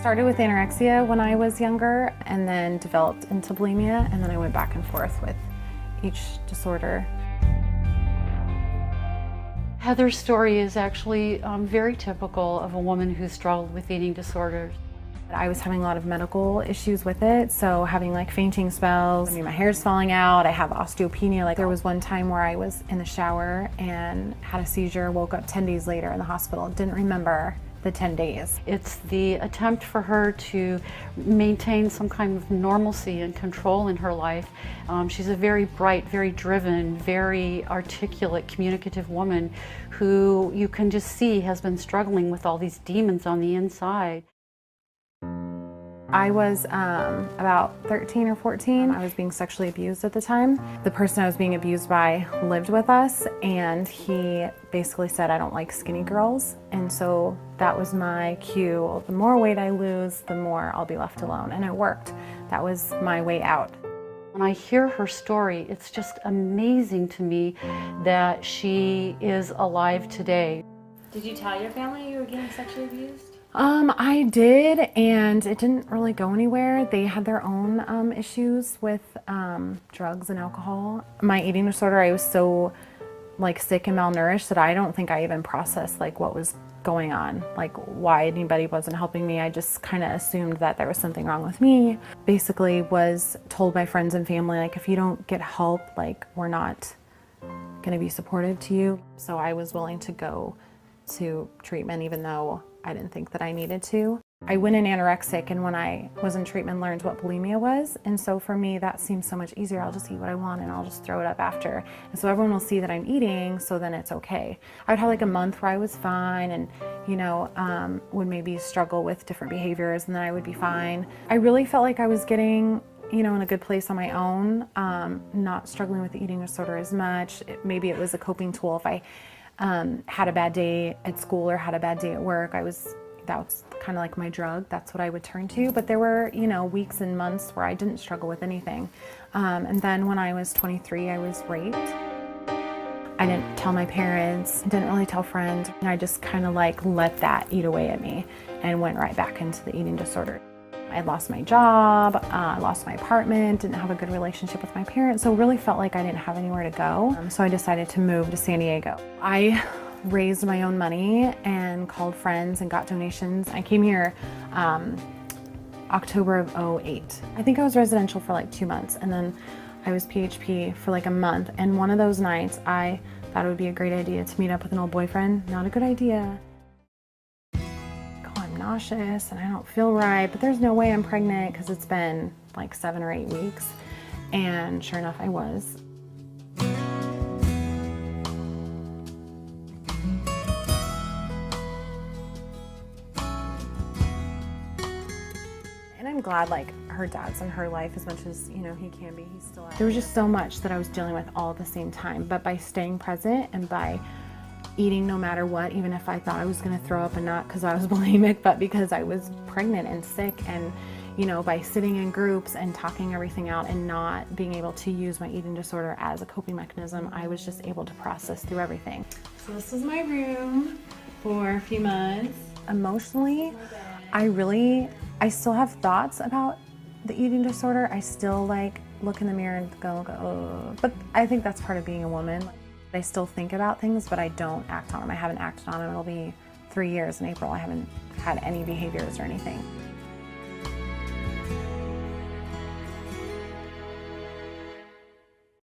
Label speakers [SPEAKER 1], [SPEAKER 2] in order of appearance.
[SPEAKER 1] Started with anorexia when I was younger and then developed into bulimia, and then I went back and forth with each disorder.
[SPEAKER 2] Heather's story is actually very typical of a woman who struggled with eating disorders.
[SPEAKER 1] I was having a lot of medical issues with it, so having like fainting spells, my hair's falling out, I have osteopenia. Like there was one time where I was in the shower and had a seizure, woke up 10 days later in the hospital, didn't remember the 10 days.
[SPEAKER 2] It's the attempt for her to maintain some kind of normalcy and control in her life. She's a very bright, very driven, very articulate, communicative woman who you can just see has been struggling with all these demons on the inside.
[SPEAKER 1] I was about 13 or 14. I was being sexually abused at the time. The person I was being abused by lived with us, and he basically said, I don't like skinny girls. And so that was my cue. The more weight I lose, the more I'll be left alone. And it worked. That was my way out.
[SPEAKER 2] When I hear her story, it's just amazing to me that she is alive today.
[SPEAKER 3] Did you tell your family you were getting sexually abused?
[SPEAKER 1] I did, and it didn't really go anywhere. They had their own issues with drugs and alcohol. My eating disorder, I was so like sick and malnourished that I don't think I even processed like what was going on, like why anybody wasn't helping me. I just kind of assumed that there was something wrong with me. Basically was told by friends and family, like if you don't get help, like we're not gonna be supportive to you. So I was willing to go to treatment even though I didn't think that I needed to. I went in anorexic, and when I was in treatment learned what bulimia was, and so for me that seems so much easier. I'll just eat what I want and I'll just throw it up after, and so everyone will see that I'm eating, so then it's okay. I would have like a month where I was fine and would maybe struggle with different behaviors, and then I would be fine. I really felt like I was getting in a good place on my own, not struggling with the eating disorder as much. Maybe it was a coping tool. If I had a bad day at school or had a bad day at work, that was kind of like my drug. That's what I would turn to. But there were, weeks and months where I didn't struggle with anything. And then when I was 23, I was raped. I didn't tell my parents, didn't really tell friends. And I just kind of like let that eat away at me and went right back into the eating disorder. I lost my job, lost my apartment, didn't have a good relationship with my parents, so really felt like I didn't have anywhere to go. So I decided to move to San Diego. I raised my own money and called friends and got donations. I came here October of '08. I think I was residential for like 2 months, and then I was PHP for like a month. And one of those nights I thought it would be a great idea to meet up with an old boyfriend. Not a good idea. Nauseous and I don't feel right, but there's no way I'm pregnant because it's been like 7 or 8 weeks, and sure enough I was. And I'm glad like her dad's in her life as much as he can be. He's still out. There was just so much that I was dealing with all at the same time, but by staying present and by eating no matter what, even if I thought I was going to throw up, and not because I was bulimic, but because I was pregnant and sick, and by sitting in groups and talking everything out and not being able to use my eating disorder as a coping mechanism, I was just able to process through everything. So this is my room for a few months. Emotionally, I still have thoughts about the eating disorder. I still like look in the mirror and go, oh. But I think that's part of being a woman. I still think about things, but I don't act on them. I haven't acted on them. It'll be 3 years in April. I haven't had any behaviors or anything.